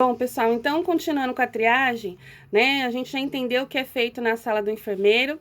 Bom, pessoal, então, continuando com a triagem, né, a gente já entendeu o que é feito na sala do enfermeiro.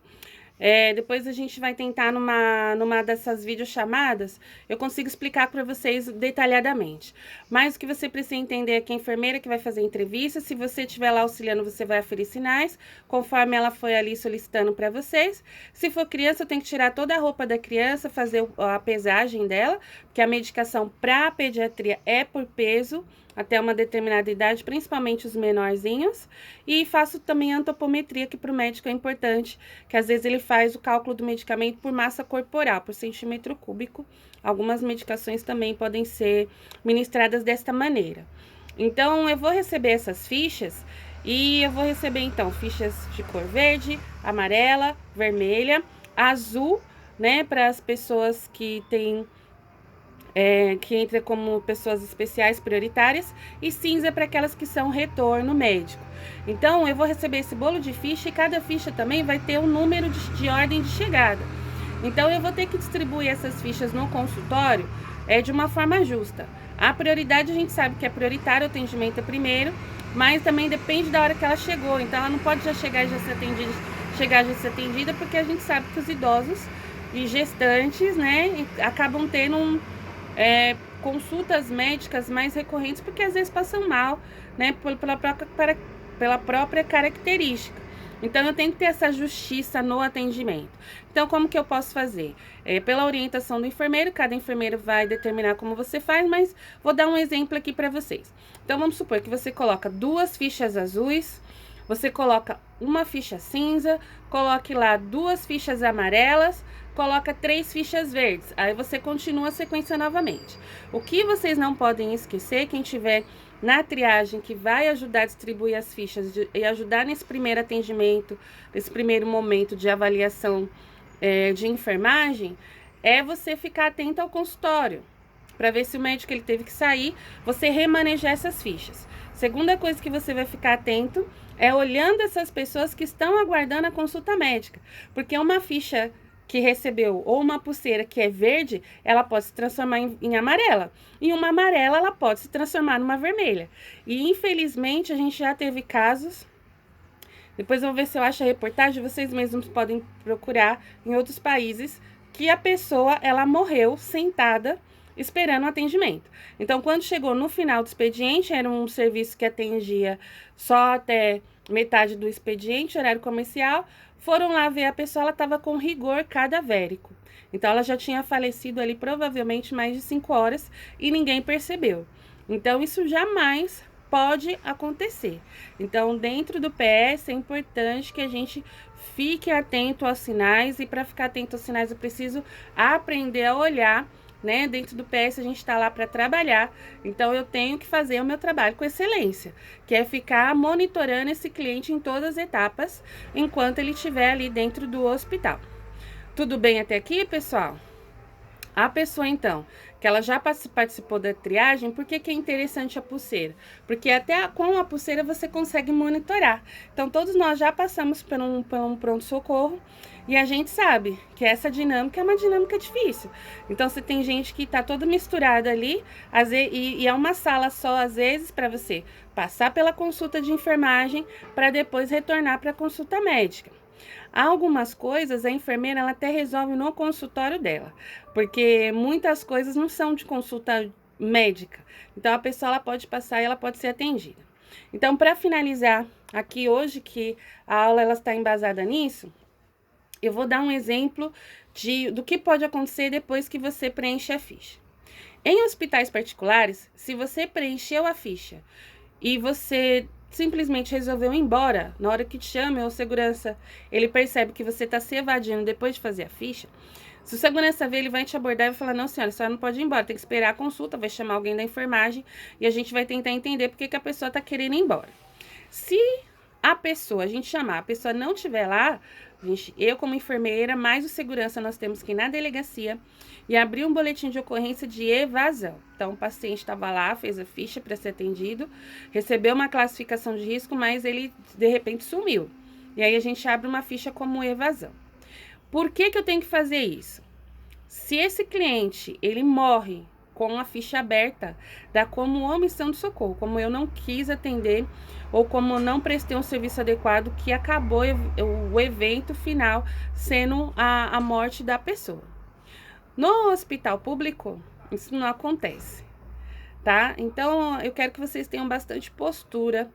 Depois a gente vai tentar numa dessas videochamadas, eu consigo explicar para vocês detalhadamente. Mas o que você precisa entender é que a enfermeira que vai fazer a entrevista, se você estiver lá auxiliando, você vai aferir sinais, conforme ela foi ali solicitando para vocês. Se for criança, eu tenho que tirar toda a roupa da criança, fazer a pesagem dela, porque a medicação para pediatria é por peso, até uma determinada idade, principalmente os menorzinhos. E faço também a antropometria, que para o médico é importante, que às vezes ele faz o cálculo do medicamento por massa corporal, por centímetro cúbico. Algumas medicações também podem ser ministradas desta maneira. Então, eu vou receber essas fichas e eu vou receber, então, fichas de cor verde, amarela, vermelha, azul, né, para as pessoas que têm que entra como pessoas especiais prioritárias, e cinza para aquelas que são retorno médico. Então, eu vou receber esse bolo de ficha e cada ficha também vai ter um número de ordem de chegada. Então, eu vou ter que distribuir essas fichas no consultório de uma forma justa. A prioridade, a gente sabe que é prioritário, o atendimento é primeiro, mas também depende da hora que ela chegou. Então, ela não pode já chegar e já ser atendida, porque a gente sabe que os idosos e gestantes, né, acabam tendo consultas médicas mais recorrentes, porque às vezes passam mal, né, pela própria característica. Então, eu tenho que ter essa justiça no atendimento. Então, como que eu posso fazer? Pela orientação do enfermeiro, cada enfermeiro vai determinar como você faz, mas vou dar um exemplo aqui para vocês. Então, vamos supor que você coloca 2 fichas azuis, você coloca uma ficha cinza, coloque lá 2 fichas amarelas, coloca 3 fichas verdes. Aí você continua a sequência novamente. O que vocês não podem esquecer, quem tiver na triagem que vai ajudar a distribuir as fichas e ajudar nesse primeiro atendimento, nesse primeiro momento de avaliação de enfermagem, é você ficar atento ao consultório, para ver se o médico ele teve que sair, você remanejar essas fichas. Segunda coisa que você vai ficar atento é olhando essas pessoas que estão aguardando a consulta médica, porque uma ficha que recebeu ou uma pulseira que é verde, ela pode se transformar em amarela. E uma amarela, ela pode se transformar numa vermelha. E infelizmente a gente já teve casos. Depois eu vou ver se eu acho a reportagem, vocês mesmos podem procurar em outros países, que a pessoa, ela morreu sentada esperando o atendimento. Então, quando chegou no final do expediente, era um serviço que atendia só até metade do expediente, horário comercial, foram lá ver a pessoa, ela estava com rigor cadavérico. Então, ela já tinha falecido ali provavelmente mais de 5 horas e ninguém percebeu. Então, isso jamais pode acontecer. Então, dentro do PS, é importante que a gente fique atento aos sinais, e para ficar atento aos sinais, eu preciso aprender a olhar, né? Dentro do PS, a gente está lá para trabalhar, então eu tenho que fazer o meu trabalho com excelência, que é ficar monitorando esse cliente em todas as etapas, enquanto ele estiver ali dentro do hospital. Tudo bem até aqui, pessoal? A pessoa, então, que ela já participou da triagem, por que é interessante a pulseira? Porque até com a pulseira você consegue monitorar. Então, todos nós já passamos por um pronto-socorro e a gente sabe que essa dinâmica é uma dinâmica difícil. Então, se tem gente que está toda misturada ali, e é uma sala só, às vezes, para você passar pela consulta de enfermagem para depois retornar para a consulta médica. Algumas coisas a enfermeira ela até resolve no consultório dela, porque muitas coisas não são de consulta médica. Então a pessoa ela pode passar e ela pode ser atendida. Então, para finalizar aqui hoje, que a aula ela está embasada nisso, eu vou dar um exemplo do que pode acontecer depois que você preenche a ficha. Em hospitais particulares, se você preencheu a ficha e você simplesmente resolveu ir embora, na hora que te chama, o segurança, ele percebe que você está se evadindo depois de fazer a ficha, se o segurança ver, ele vai te abordar e vai falar, não senhora, a senhora não pode ir embora, tem que esperar a consulta, vai chamar alguém da enfermagem e a gente vai tentar entender porque que a pessoa está querendo ir embora. Se a gente chamar, a pessoa não estiver lá, eu como enfermeira, mais o segurança, nós temos que ir na delegacia e abrir um boletim de ocorrência de evasão. Então, o paciente estava lá, fez a ficha para ser atendido, recebeu uma classificação de risco, mas ele, de repente, sumiu. E aí, a gente abre uma ficha como evasão. Por que eu tenho que fazer isso? Se esse cliente, ele morre com a ficha aberta da como omissão de socorro, como eu não quis atender ou como eu não prestei um serviço adequado, que acabou o evento final sendo a morte da pessoa. No hospital público, isso não acontece, tá? Então, eu quero que vocês tenham bastante postura,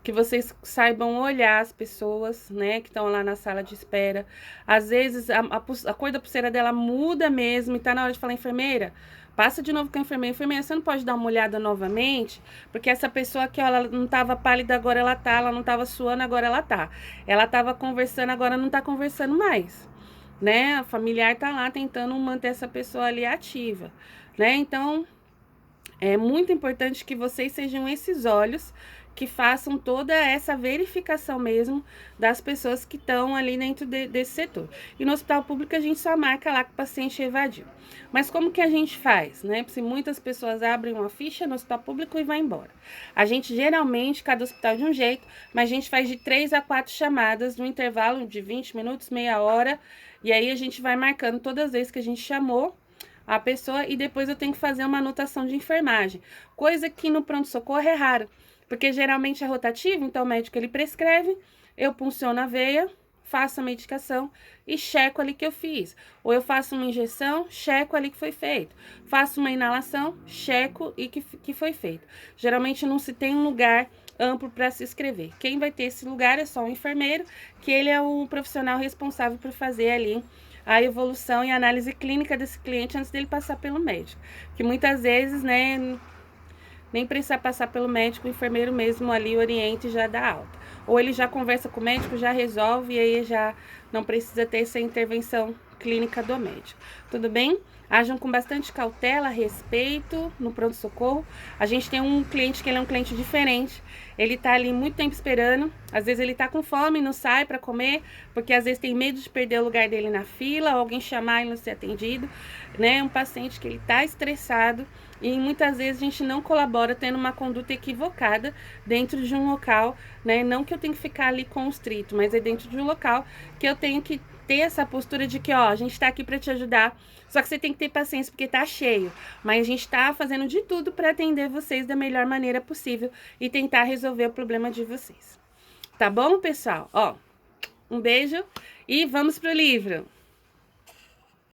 que vocês saibam olhar as pessoas, né, que estão lá na sala de espera. Às vezes, a cor da pulseira dela muda mesmo e tá na hora de falar, enfermeira, passa de novo com a enfermeira. Enfermeira, você não pode dar uma olhada novamente? Porque essa pessoa aqui, ó, ela não tava pálida, agora ela tá. Ela não tava suando, agora ela tá. Ela tava conversando, agora não tá conversando mais, né? A familiar tá lá tentando manter essa pessoa ali ativa, né? Então, é muito importante que vocês sejam esses olhos que façam toda essa verificação mesmo das pessoas que estão ali dentro desse setor. E no hospital público a gente só marca lá que o paciente evadiu. Mas como que a gente faz, né? Se muitas pessoas abrem uma ficha no hospital público e vai embora. A gente geralmente, cada hospital de um jeito, mas a gente faz de 3 a 4 chamadas no intervalo de 20 minutos, meia hora, e aí a gente vai marcando todas as vezes que a gente chamou a pessoa e depois eu tenho que fazer uma anotação de enfermagem, coisa que no pronto-socorro é raro, porque geralmente é rotativo, então o médico ele prescreve, eu punciono a veia, faço a medicação e checo ali que eu fiz. Ou eu faço uma injeção, checo ali que foi feito. Faço uma inalação, checo e que foi feito. Geralmente não se tem um lugar amplo para se inscrever. Quem vai ter esse lugar é só o enfermeiro, que ele é o profissional responsável por fazer ali a evolução e a análise clínica desse cliente antes dele passar pelo médico. Que muitas vezes, né, nem precisa passar pelo médico, o enfermeiro mesmo ali orienta e já dá alta. Ou ele já conversa com o médico, já resolve e aí já não precisa ter essa intervenção clínica do médico. Tudo bem? Ajam com bastante cautela, respeito no pronto-socorro. A gente tem um cliente que ele é um cliente diferente. Ele tá ali muito tempo esperando. Às vezes ele tá com fome e não sai para comer, porque às vezes tem medo de perder o lugar dele na fila, ou alguém chamar e não ser atendido, né? Um paciente que ele tá estressado e muitas vezes a gente não colabora tendo uma conduta equivocada dentro de um local, né? Não que eu tenho que ficar ali constrito, mas é dentro de um local que eu tenho que ter essa postura de que, ó, a gente tá aqui para te ajudar, só que você tem que ter paciência porque tá cheio, mas a gente tá fazendo de tudo para atender vocês da melhor maneira possível e tentar resolver o problema de vocês. Tá bom, pessoal? Ó, um beijo e vamos pro livro!